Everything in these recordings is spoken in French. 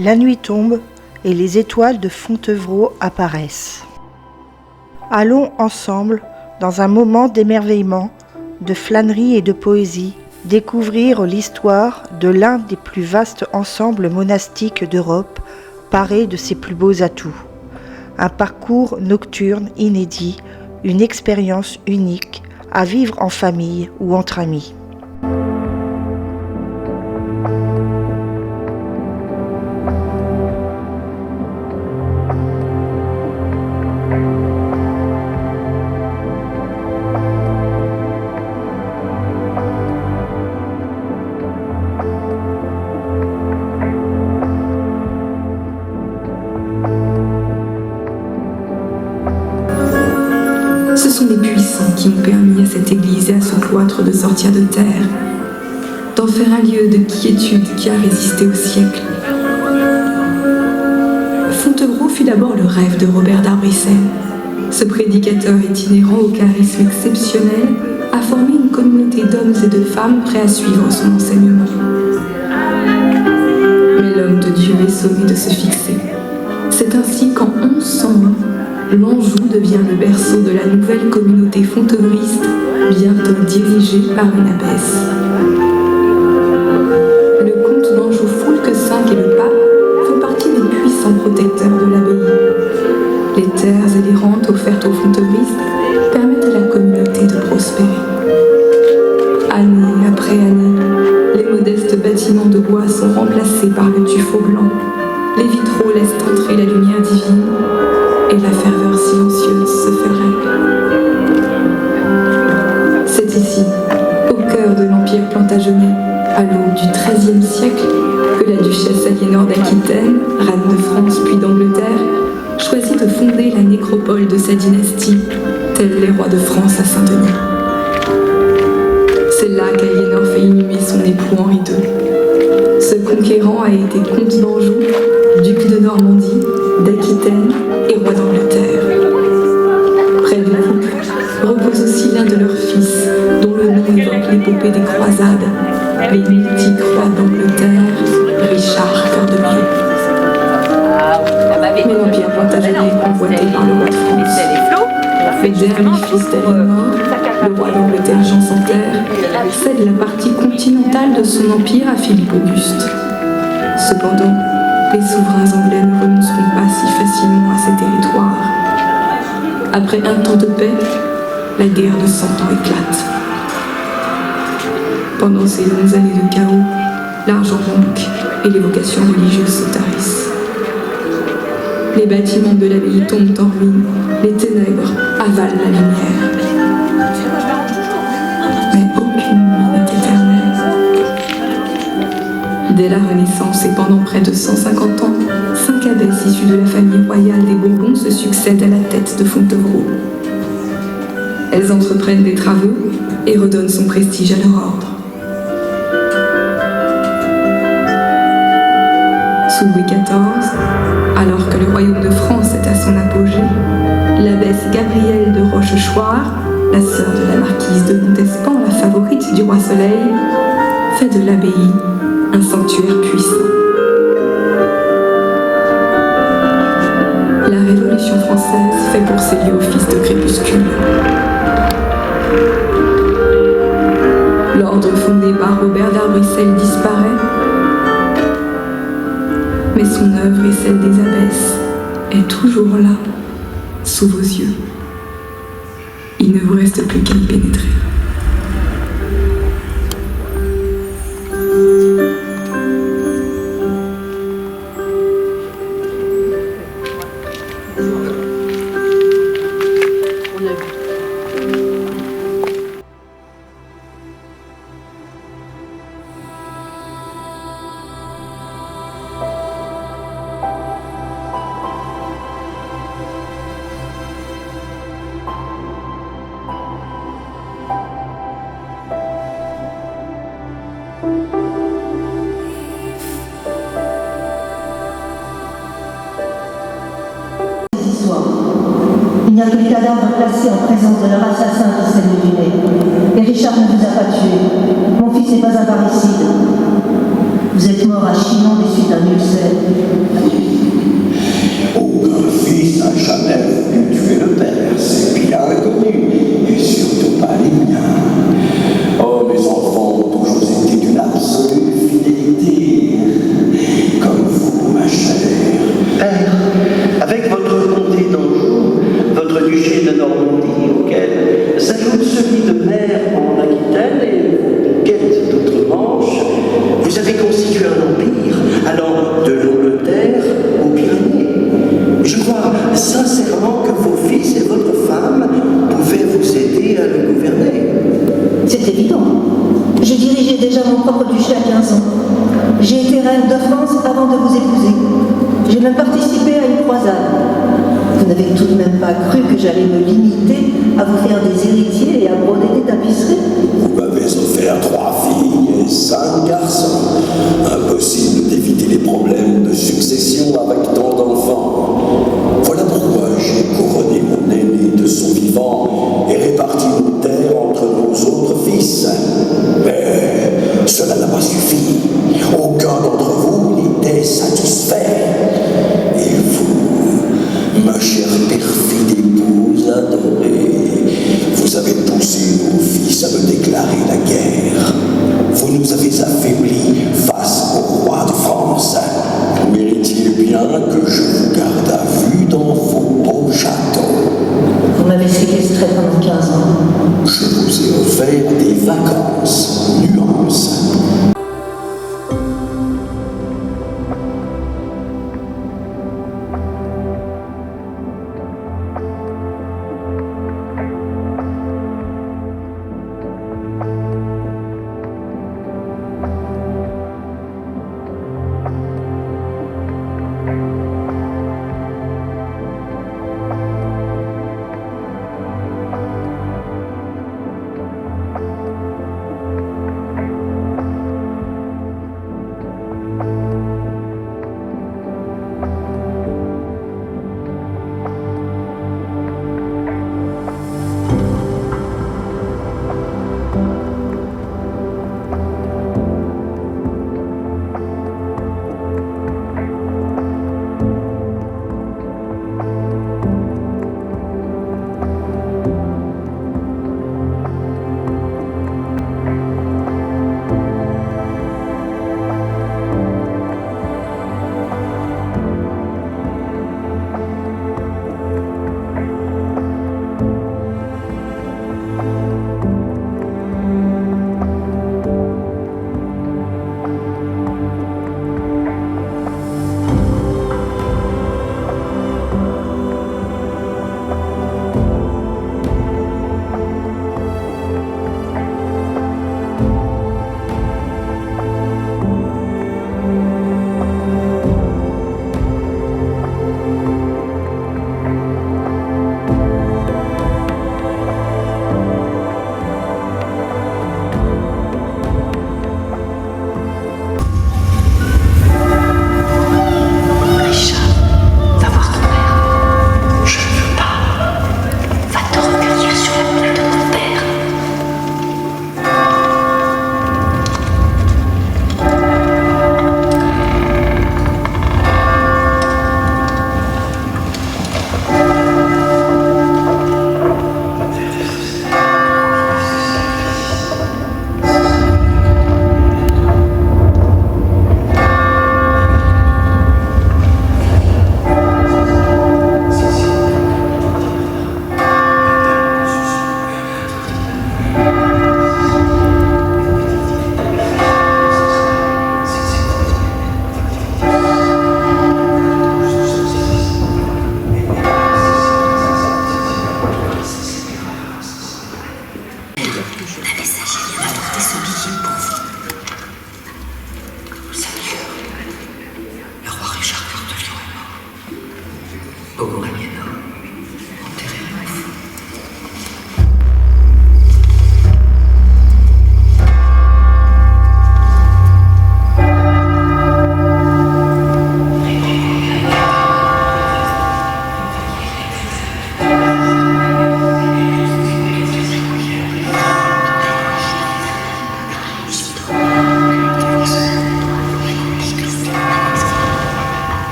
La nuit tombe et les étoiles de Fontevraud apparaissent. Allons ensemble, dans un moment d'émerveillement, de flânerie et de poésie, découvrir l'histoire de l'un des plus vastes ensembles monastiques d'Europe, paré de ses plus beaux atouts. Un parcours nocturne inédit, une expérience unique, à vivre en famille ou entre amis. Ce sont les puissants qui ont permis à cette église et à ce cloître de sortir de terre, d'en faire un lieu de quiétude qui a résisté au siècle. Fontevraud fut d'abord le rêve de Robert d'Arbrissel. Ce prédicateur itinérant au charisme exceptionnel a formé une communauté d'hommes et de femmes prêts à suivre son enseignement. Mais l'homme de Dieu est sommé de se fixer. C'est ainsi qu'en 1101, l'Anjou devient le berceau de la nouvelle communauté fontevriste, bientôt dirigée par une abbesse. Le comte d'Anjou Foulques V et le pape font partie des puissants protecteurs de l'abbaye. Les terres et les rentes offertes aux fontevristes permettent à la communauté de prospérer. Année après année, les modestes bâtiments de bois sont remplacés par le tuffeau blanc. Les vitraux laissent entrer la lumière divine et la ferveur silencieuse se fait règle. C'est ici, au cœur de l'Empire plantagenet, à l'aube du XIIIe siècle, que la duchesse Aliénor d'Aquitaine, reine de France puis d'Angleterre, choisit de fonder la nécropole de sa dynastie, tels les rois de France à Saint-Denis. C'est là qu'Aliénor fait inhumer son époux Henri II. Ce conquérant a été comte d'Anjou, duc de Normandie, d'Aquitaine et roi d'Angleterre. Près du couple repose aussi l'un de leurs fils, dont le nom évoque l'épopée des croisades, les mythiques rois d'Angleterre, Richard Cœur de Lion. Mais l'Empire plantagenet est convoité par le roi de France. Le dernier fils d'Aliénor, le roi d'Angleterre Jean sans Terre, cède la partie continentale de son empire à Philippe Auguste. Cependant, les souverains anglais ne renonceront pas si facilement à ces territoires. Après un temps de paix, la guerre de 100 ans éclate. Pendant ces longues années de chaos, l'argent manque et les vocations religieuses se tarissent. Les bâtiments de l'abbaye tombent en ruine, les ténèbres avalent la lumière. Mais aucune nuit n'est éternelle. Dès la Renaissance et pendant près de 150 ans, 5 abbesses issues de la famille royale des Bourbons se succèdent à la tête de Fontevraud. Elles entreprennent des travaux et redonnent son prestige à leur ordre. Sous Louis XIV, alors que le royaume de France est à son apogée, l'abbesse Gabrielle de Rochechouart, la sœur de la marquise de Montespan, la favorite du roi Soleil, fait de l'abbaye un sanctuaire puissant. La Révolution française fait pour ces lieux office de crépuscule. L'ordre fondé par Robert d'Arbrissel disparaît, mais son œuvre et celle des abbesses est toujours là, sous vos yeux. Il ne vous reste plus qu'à y pénétrer. s'ajoute celui de maire en Aquitaine et quête d'outre-Manche. Vous avez constitué un empire allant de l'Angleterre aux Pyrénées. Je crois sincèrement que vos fils et votre femme pouvaient vous aider à le gouverner. C'est évident. Je dirigeais déjà mon propre duché à 15 ans. J'ai été reine de France avant de vous épouser. J'ai même participé à une croisade. Vous n'avez tout de même pas cru que j'allais me limiter à vous faire des héritiers et à broder des tapisseries? Vous m'avez offert 3 filles et 5 garçons. Impossible d'éviter les problèmes de succession avec tant d'enfants. Voilà pourquoi j'ai couronné mon aîné de son vivant et réparti nos terres entre nos autres fils. Mais cela n'a pas suffi. Aucun d'entre vous n'était satisfait. Et vous, ma chère perfide épouse adorée, vous avez poussé vos fils à me déclarer la guerre. Vous nous avez affaiblis face au roi de France. Vous méritiez bien que je vous garde à vue dans vos beaux châteaux. Vous m'avez séquestré pendant 15 ans. Je vous ai offert des vacances, nuances.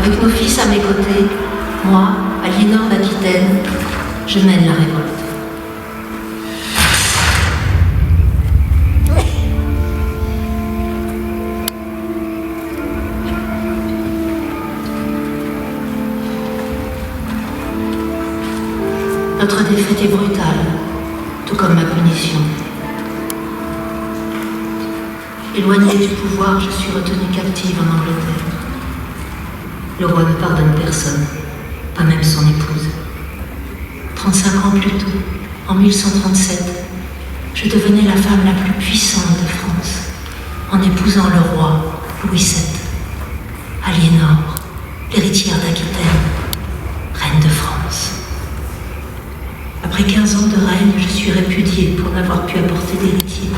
Avec nos fils à mes côtés, moi, Aliénor d'Aquitaine, je mène la révolte. Notre défaite est brutale, tout comme ma punition. Éloignée du pouvoir, je suis retenue captive en Angleterre. Le roi ne pardonne personne, pas même son épouse. 35 ans plus tôt, en 1137, je devenais la femme la plus puissante de France, en épousant le roi Louis VII, Aliénor, l'héritière d'Aquitaine, reine de France. Après 15 ans de règne, je suis répudiée pour n'avoir pu apporter d'héritier.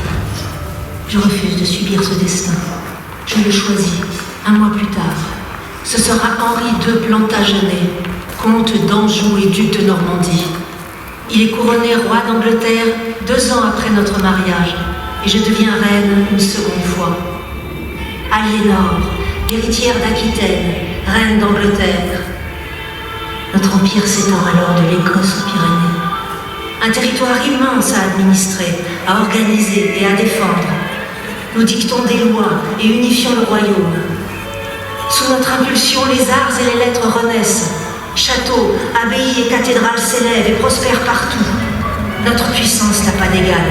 Je refuse de subir ce destin. Je le choisis, un mois plus tard. Ce sera Henri II Plantagenet, comte d'Anjou et duc de Normandie. Il est couronné roi d'Angleterre 2 ans après notre mariage, et je deviens reine une seconde fois. Aliénor, l'héritière d'Aquitaine, reine d'Angleterre. Notre empire s'étend alors de l'Écosse aux Pyrénées. Un territoire immense à administrer, à organiser et à défendre. Nous dictons des lois et unifions le royaume. Sous notre impulsion, les arts et les lettres renaissent. Châteaux, abbayes et cathédrales s'élèvent et prospèrent partout. Notre puissance n'a pas d'égal.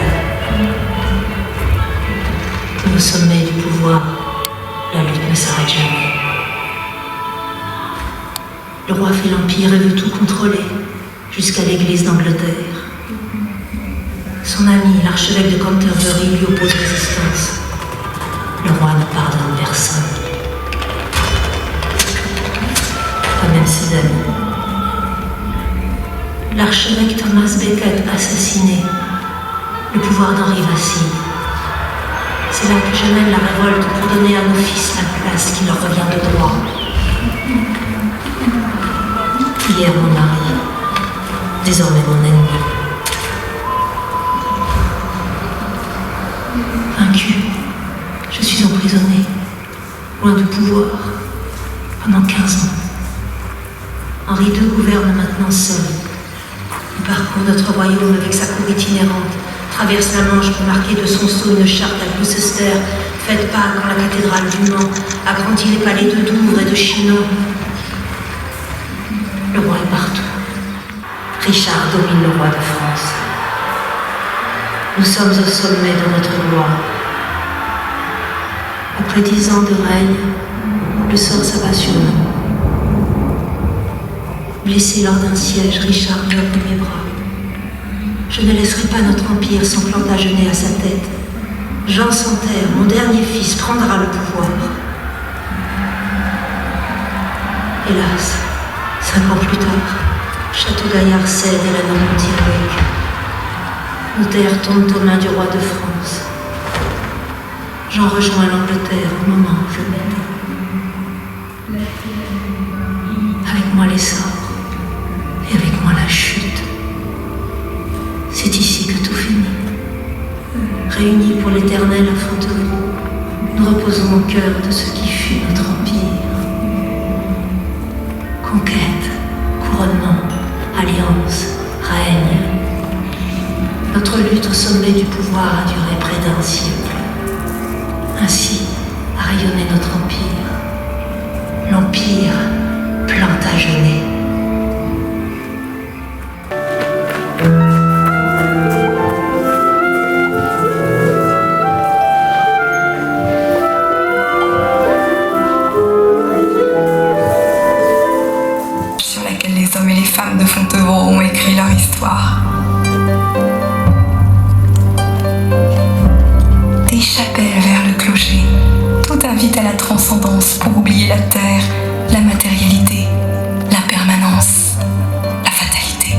Au sommet du pouvoir, la lutte ne s'arrête jamais. Le roi fait l'empire et veut tout contrôler, jusqu'à l'église d'Angleterre. Son ami, l'archevêque de Canterbury, lui oppose résistance. Le roi ne pardonne personne. Pas même ses amis. L'archevêque Thomas Becket assassiné. Le pouvoir d'Henri vacille. C'est là que je mène la révolte pour donner à nos fils la place qui leur revient de droit. Hier mon mari, désormais mon ennemi. Vaincu, je suis emprisonnée, loin du pouvoir, pendant 15 ans. Henri II gouverne maintenant seul. Il parcourt notre royaume avec sa cour itinérante, traverse la Manche pour marquer de son sceau une charte à Gloucester, faite Pâques en la cathédrale du Mans, agrandit les palais de Douvres et de Chinon. Le roi est partout. Richard domine le roi de France. Nous sommes au sommet de notre gloire. Après 10 ans de règne, le sort s'abat sur nous. Blessé lors d'un siège, Richard meurt de mes bras. Je ne laisserai pas notre empire sans Plantagenet à sa tête. Jean Santerre, mon dernier fils, prendra le pouvoir. Hélas, 5 ans plus tard, Château-Gaillard cède et la Normandie avec. Nos terres tombent aux mains du roi de France. J'en rejoins l'Angleterre au moment où je m'étais. Avec moi l'essor et avec moi la chute. C'est ici que tout finit. Réunis pour l'éternel à Fontevraud, nous reposons au cœur de ce qui fut notre empire. Conquête, couronnement, alliance, règne. Notre lutte au sommet du pouvoir a duré près d'1 siècle. Ainsi a rayonné notre empire, l'empire Plantagenet. Sur laquelle les hommes et les femmes de Fontevraud ont écrit leur histoire. Des chapelles vers le clocher, tout invite à la transcendance pour oublier la terre, la matérialité, l'impermanence, la fatalité.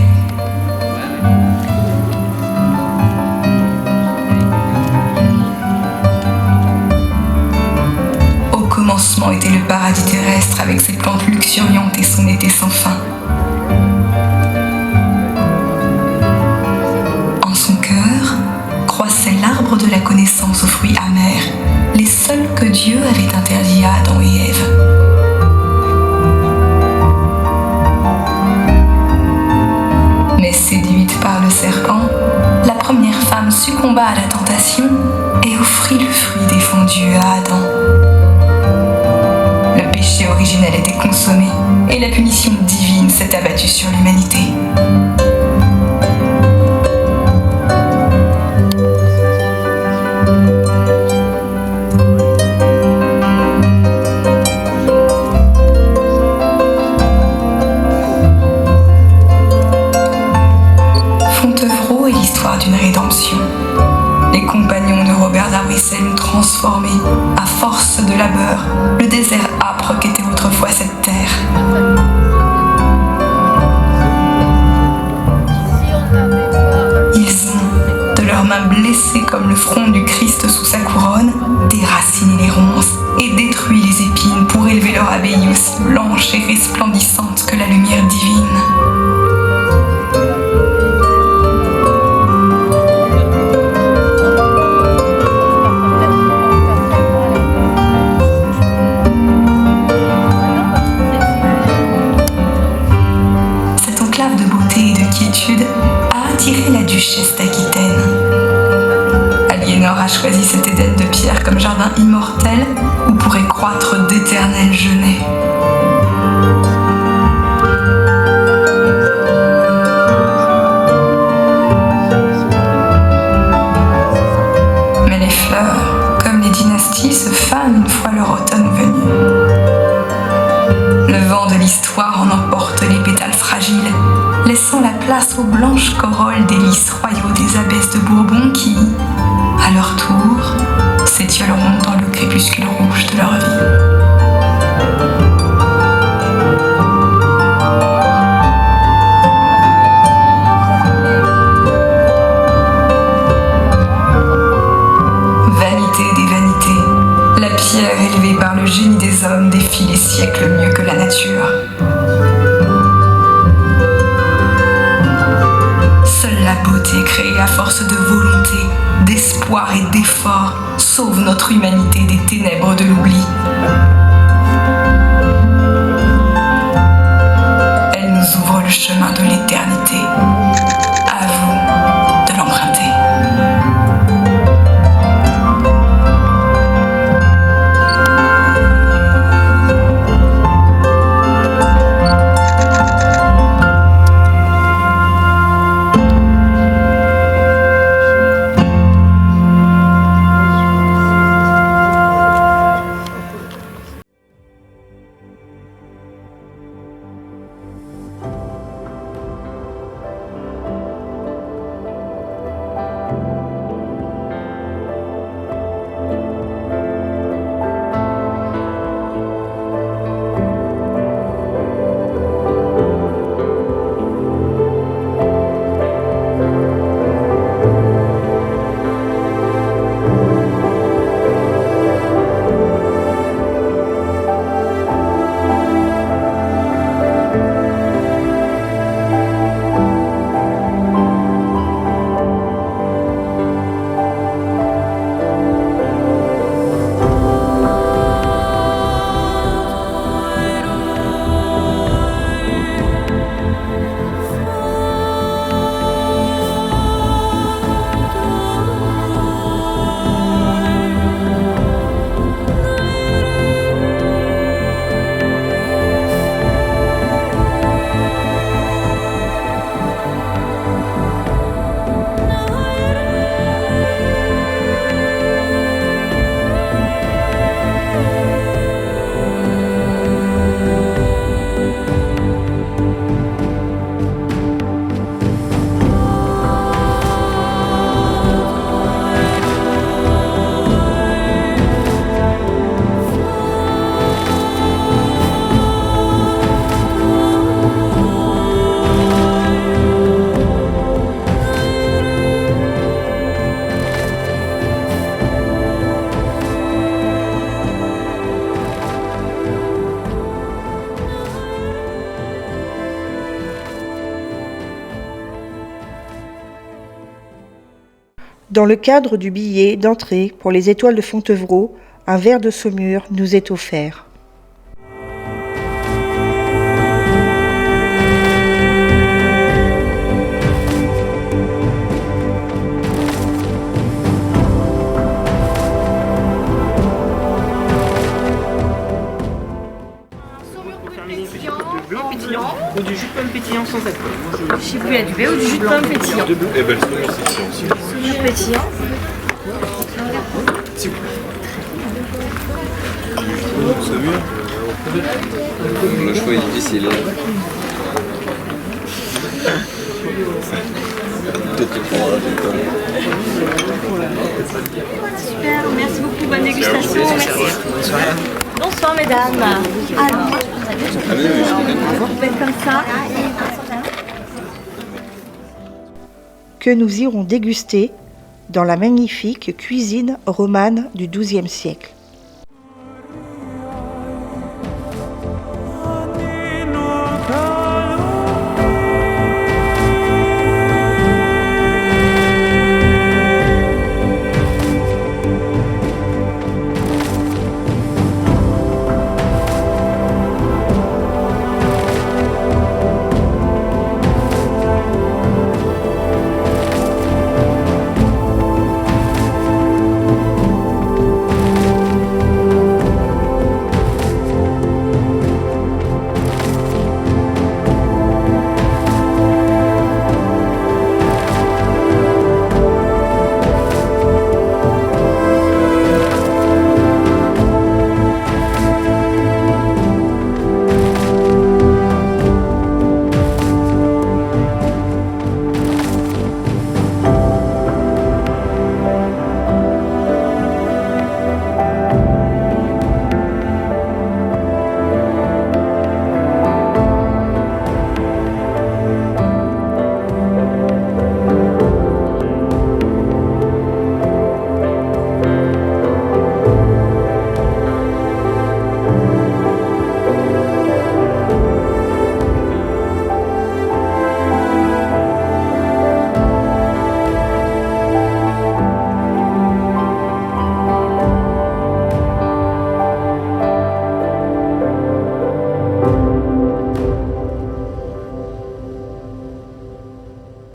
Au commencement était le paradis terrestre avec ses plantes luxuriantes et son été sans fin. En son cœur croissait l'arbre de la connaissance aux fruits amers, les seuls que Dieu avait interdits à Adam et Ève. femme succomba à la tentation et offrit le fruit défendu à Adam. Le péché originel était consommé et la punition divine s'est abattue sur l'humanité. Fontevraud est l'histoire d'une rédemption. Les compagnons de Robert d'Arbrissel ont transformé, à force de labeur, le désert âpre qu'était autrefois cette terre. Ils ont, de leurs mains blessées comme le front du Christ sous sa couronne, déraciné les ronces et détruit les épines pour élever leur abbaye aussi blanche et resplendissante que la lumière divine. A attiré la duchesse d'Aquitaine. Aliénor a choisi cet Éden de pierre comme jardin immortel où pourrait croître d'éternels genêts. Mais les fleurs, comme les dynasties, se fanent une fois leur automne venu. Le vent de l'histoire en emporte les pétales fragiles, laissant la place aux blanches corolles des lys royaux des abbesses de Bourbon qui, à leur tour, s'étioleront dans le crépuscule rouge de leur vie. Vanité des vanités, la pierre élevée par le génie des hommes défie les siècles mieux que la nature. Seule la beauté créée à force de volonté, d'espoir et d'effort sauve notre humanité des ténèbres de l'oubli. Elle nous ouvre le chemin de l'éternité. À vous de l'emprunter. Dans le cadre du billet d'entrée pour les étoiles de Fontevraud, un verre de saumure nous est offert. Pour terminer, une petite coupe de bleu pétillant ou du jus de pomme pétillant sans alcool. Je sais plus, il y a du lait ou du jus de pomme pétillant. De bleu. Eh ben, le saumur pétillant aussi. Saumur pétillant. S'il vous plaît. Saumur. Le choix est difficile. Peut-être que tu prendras la Super, merci beaucoup, bonne dégustation. Merci. Bonsoir mesdames. Alors, vous faites comme ça. Que nous irons déguster dans la magnifique cuisine romane du XIIe siècle.